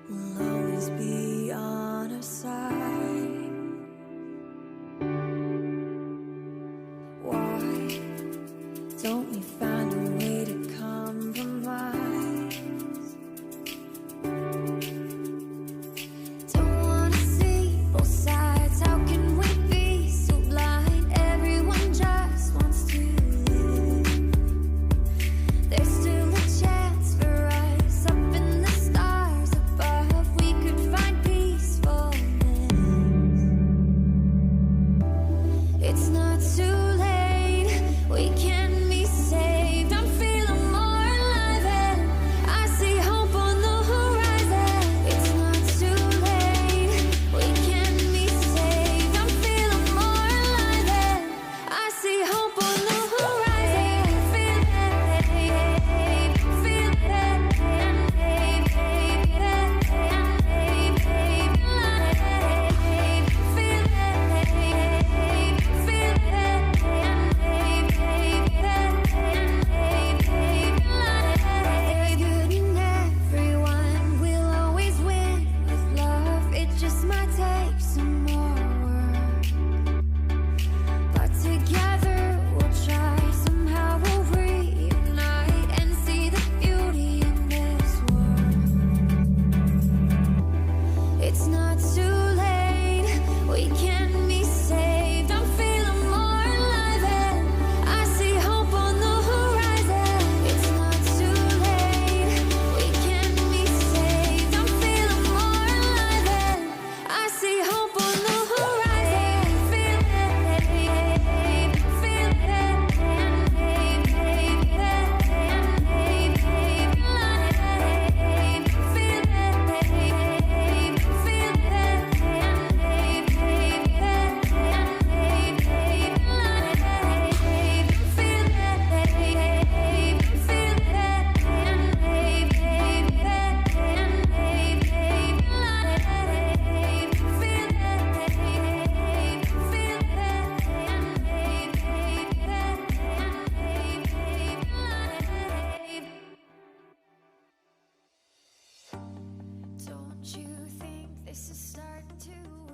will always be on our side. Why don't we find a way to compromise? Don't wanna see both sides. How can we be so blind? Everyone just wants to live. There's still a chance for us up in the stars above. We could find peacefulness. It's not too late. We can be saved. I'm feeling more alive and I see hope on the horizon. It's not too late. We can be saved. I'm feeling more alive and I see hope on the horizon. Feel it, feel it, good in everyone. We'll always win with love. It just might take some more work, but together we'll try. Somehow we'll reunite and see the beauty in this world. It's not too late. We can be saved. I'm feeling more alive and I see hope on the horizon. It's not too late. We can be saved. I'm feeling more alive and I see hope on the horizon. Feel it, feel Don't you think this is starting to